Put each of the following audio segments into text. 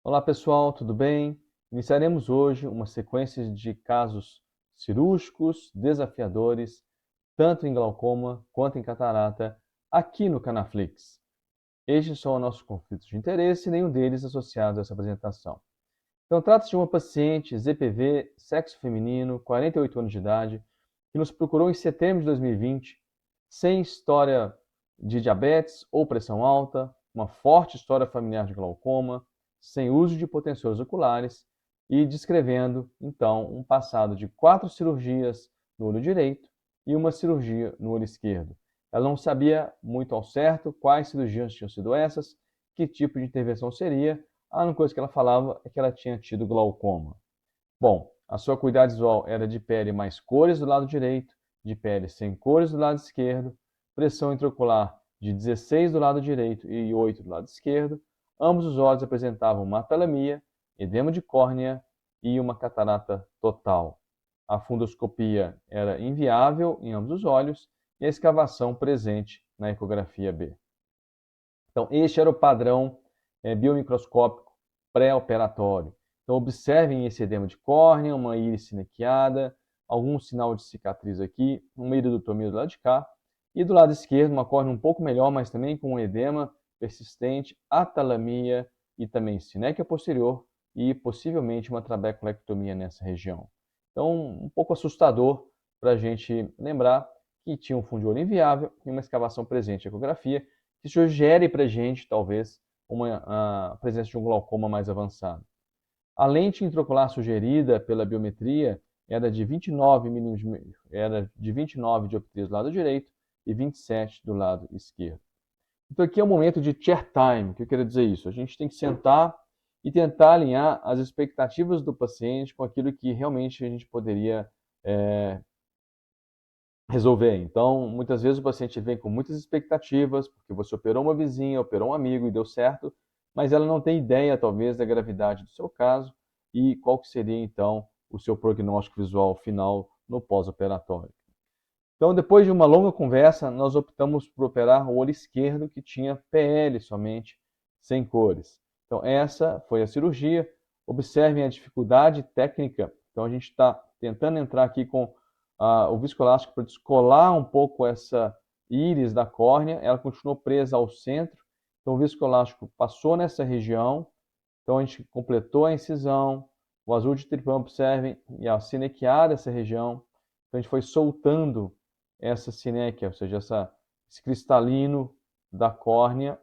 Olá pessoal, tudo bem? Iniciaremos hoje uma sequência de casos cirúrgicos desafiadores, tanto em glaucoma quanto em catarata, aqui no Canaflix. Estes são nossos conflitos de interesse, nenhum deles associado a essa apresentação. Então, trata-se de uma paciente ZPV, sexo feminino, 48 anos de idade, que nos procurou em setembro de 2020, sem história de diabetes ou pressão alta, uma forte história familiar de glaucoma, sem uso de hipotensores oculares e descrevendo, então, um passado de 4 cirurgias no olho direito e uma cirurgia no olho esquerdo. Ela não sabia muito ao certo quais cirurgias tinham sido essas, que tipo de intervenção seria. A única coisa que ela falava é que ela tinha tido glaucoma. Bom, a sua acuidade visual era de pele mais cores do lado direito, de pele sem cores do lado esquerdo, pressão intraocular de 16 do lado direito e 8 do lado esquerdo. Ambos os olhos apresentavam uma atalemia, edema de córnea e uma catarata total. A fundoscopia era inviável em ambos os olhos e a escavação presente na ecografia B. Então, este era o padrão biomicroscópico pré-operatório. Então, observem esse edema de córnea, uma íris sinequiada, algum sinal de cicatriz aqui, uma iridotomia do lado de cá, e do lado esquerdo, uma córnea um pouco melhor, mas também com um edema persistente, atalemia e também sinéquia posterior e possivelmente uma trabeculectomia nessa região. Então, um pouco assustador para a gente lembrar que tinha um fundo de olho inviável e uma escavação presente em ecografia, que sugere para a gente, talvez, a presença de um glaucoma mais avançado. A lente intraocular sugerida pela biometria era de 29 milímetros, era de 29 dioptrias do lado direito e 27 do lado esquerdo. Então aqui é o momento de chair time. O que eu quero dizer isso? A gente tem que sentar e tentar alinhar as expectativas do paciente com aquilo que realmente a gente poderia resolver. Então, muitas vezes o paciente vem com muitas expectativas, porque você operou uma vizinha, operou um amigo e deu certo, mas ela não tem ideia, talvez, da gravidade do seu caso e qual que seria, então, o seu prognóstico visual final no pós-operatório. Então, depois de uma longa conversa, nós optamos por operar o olho esquerdo, que tinha PL somente, sem cores. Então, essa foi a cirurgia. Observem a dificuldade técnica. Então, a gente está tentando entrar aqui com o viscoelástico para descolar um pouco essa íris da córnea. Ela continuou presa ao centro. Então, o viscoelástico passou nessa região. Então, a gente completou a incisão. O azul de tripão, observem, e a sinequiar dessa região. Então, a gente foi soltando essa sinéquia, ou seja, esse cristalino da córnea,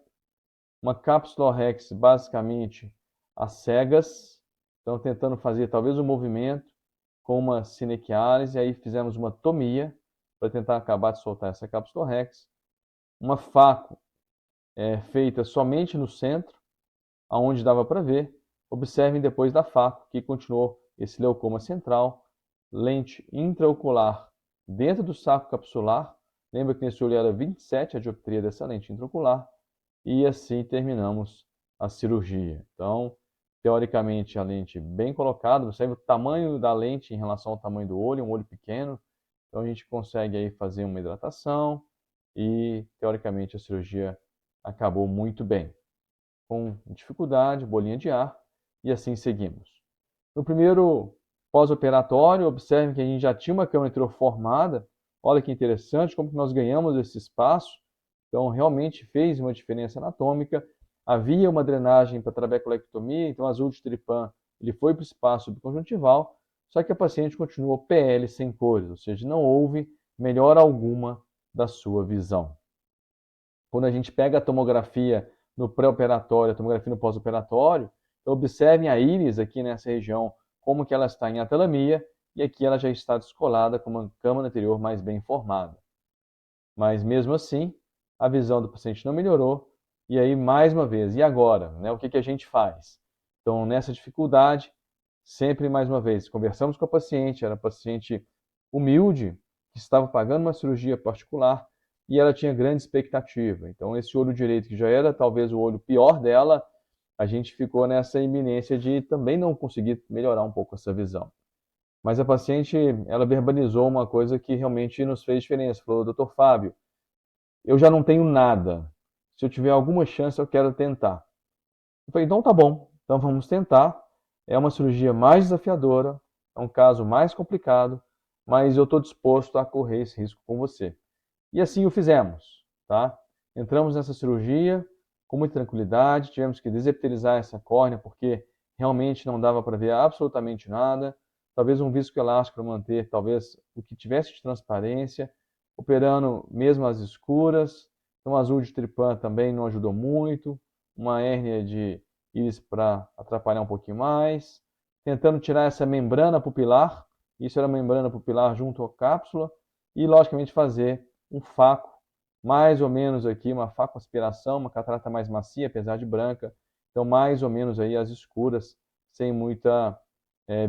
uma cápsula Rex basicamente às cegas, então tentando fazer talvez um movimento com uma sinequiálise, aí fizemos uma tomia para tentar acabar de soltar essa cápsula Rex, uma faco feita somente no centro, aonde dava para ver. Observem depois da faco que continuou esse leucoma central, lente intraocular dentro do saco capsular. Lembra que nesse olho era 27 a dioptria dessa lente intraocular. E assim terminamos a cirurgia. Então, teoricamente, a lente bem colocada, observe o tamanho da lente em relação ao tamanho do olho, um olho pequeno. Então, a gente consegue aí fazer uma hidratação e, teoricamente, a cirurgia acabou muito bem. Com dificuldade, bolinha de ar, e assim seguimos. No primeiro pós-operatório, observem que a gente já tinha uma câmara anterior formada. Olha que interessante como que nós ganhamos esse espaço. Então, realmente fez uma diferença anatômica. Havia uma drenagem para trabeculectomia, então azul de tripã ele foi para o espaço subconjuntival, só que a paciente continuou PL sem cores, ou seja, não houve melhora alguma da sua visão. Quando a gente pega a tomografia no pré-operatório, a tomografia no pós-operatório, observem a íris aqui nessa região, como que ela está em atalemia, e aqui ela já está descolada com uma câmara anterior mais bem formada. Mas mesmo assim, a visão do paciente não melhorou, e aí mais uma vez, e agora? Né? O que, que a gente faz? Então, nessa dificuldade, sempre mais uma vez, conversamos com a paciente, era uma paciente humilde, que estava pagando uma cirurgia particular, e ela tinha grande expectativa. Então, esse olho direito, que já era talvez o olho pior dela, a gente ficou nessa iminência de também não conseguir melhorar um pouco essa visão. Mas a paciente, ela verbalizou uma coisa que realmente nos fez diferença. Falou, doutor Fábio, eu já não tenho nada. Se eu tiver alguma chance, eu quero tentar. Eu falei, então tá bom. Então vamos tentar. É uma cirurgia mais desafiadora, é um caso mais complicado, mas eu estou disposto a correr esse risco com você. E assim o fizemos, tá? Entramos nessa cirurgia com muita tranquilidade, tivemos que desepitelizar essa córnea porque realmente não dava para ver absolutamente nada. Talvez um viscoelástico para manter, talvez o que tivesse de transparência, operando mesmo às escuras. Um azul de tripã também não ajudou muito, uma hérnia de íris para atrapalhar um pouquinho mais, tentando tirar essa membrana pupilar, isso era a membrana pupilar junto à cápsula, e logicamente fazer um faco, mais ou menos aqui, uma facoaspiração, uma catarata mais macia, apesar de branca, então mais ou menos aí as escuras, sem muita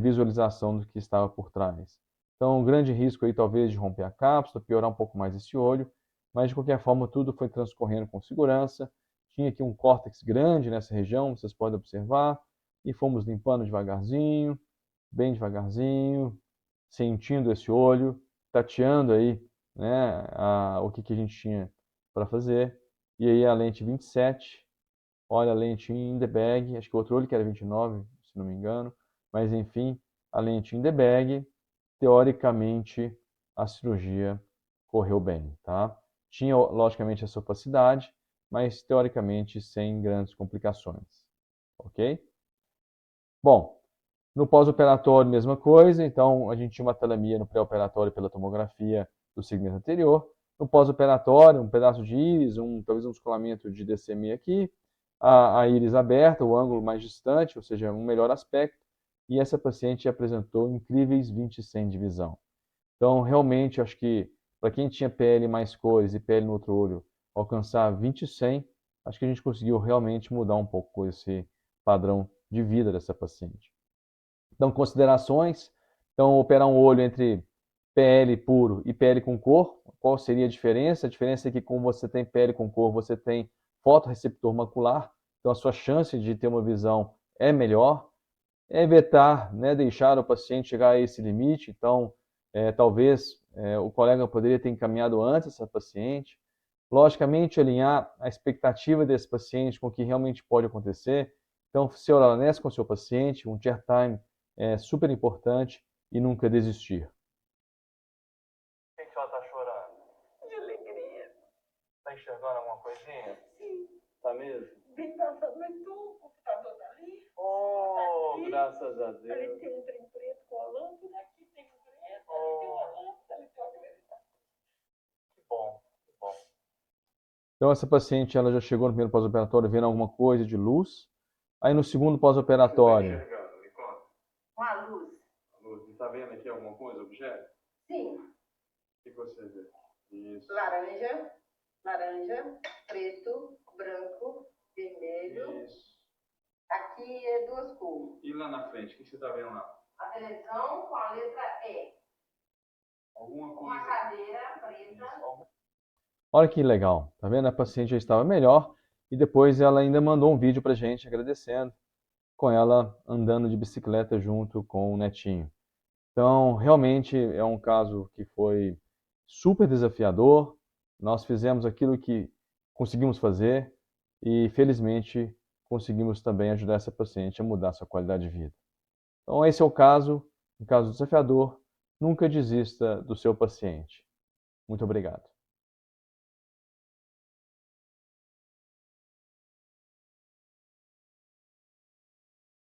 visualização do que estava por trás. Então, um grande risco aí talvez de romper a cápsula, piorar um pouco mais esse olho, mas de qualquer forma tudo foi transcorrendo com segurança. Tinha aqui um córtex grande nessa região, vocês podem observar, e fomos limpando devagarzinho, bem devagarzinho, sentindo esse olho, tateando aí, né, o que a gente tinha para fazer. E aí a lente 27, olha a lente in the bag, acho que o outro olho que era 29, se não me engano, mas enfim, a lente in the bag, teoricamente a cirurgia correu bem, tá? Tinha logicamente essa opacidade, mas teoricamente sem grandes complicações, ok? Bom, no pós-operatório, mesma coisa. Então, a gente tinha uma telemia no pré-operatório pela tomografia do segmento anterior. No pós-operatório, um pedaço de íris, talvez um descolamento de DCMI aqui. A íris aberta, o ângulo mais distante, ou seja, um melhor aspecto. E essa paciente apresentou incríveis 20/100 de visão. Então, realmente, acho que para quem tinha pele mais cores e pele no outro olho, alcançar 20/100, acho que a gente conseguiu realmente mudar um pouco esse padrão de vida dessa paciente. Então, considerações. Então, operar um olho entre PL puro e PL com cor. Qual seria a diferença? A diferença é que como você tem PL com cor, você tem fotorreceptor macular. Então, a sua chance de ter uma visão é melhor. É evitar, né, deixar o paciente chegar a esse limite. Então, talvez o colega poderia ter encaminhado antes essa paciente. Logicamente, alinhar a expectativa desse paciente com o que realmente pode acontecer. Então, ser honesto com o seu paciente, um chair time é super importante e nunca desistir. Por que ela está chorando? De alegria. Está enxergando alguma coisinha? Sim. Tá mesmo? Vim passando, mas o computador tá ali. Oh, aqui. graças a Ali Deus. tem um trem preto com a lâmpada, aqui tem um preto, Oh. ali tem uma lâmpada, ali tem uma coisa. Que bom, que bom. Então, essa paciente ela já chegou no primeiro pós-operatório vendo alguma coisa de luz. Aí, no segundo pós-operatório. Me conta. Uma luz. Luz, está vendo aqui alguma coisa, objeto? Sim. O que você vê? Isso. Laranja, laranja, preto, branco, vermelho. Isso. Aqui é duas cores. E lá na frente, o que você está vendo lá? A televisão com a letra E. Alguma coisa. Uma cadeira preta. Olha que legal, tá vendo? A paciente já estava melhor e depois ela ainda mandou um vídeo pra gente agradecendo, com ela andando de bicicleta junto com o netinho. Então, realmente é um caso que foi super desafiador. Nós fizemos aquilo que conseguimos fazer e, felizmente, conseguimos também ajudar essa paciente a mudar sua qualidade de vida. Então, esse é o caso, um caso desafiador. Nunca desista do seu paciente. Muito obrigado.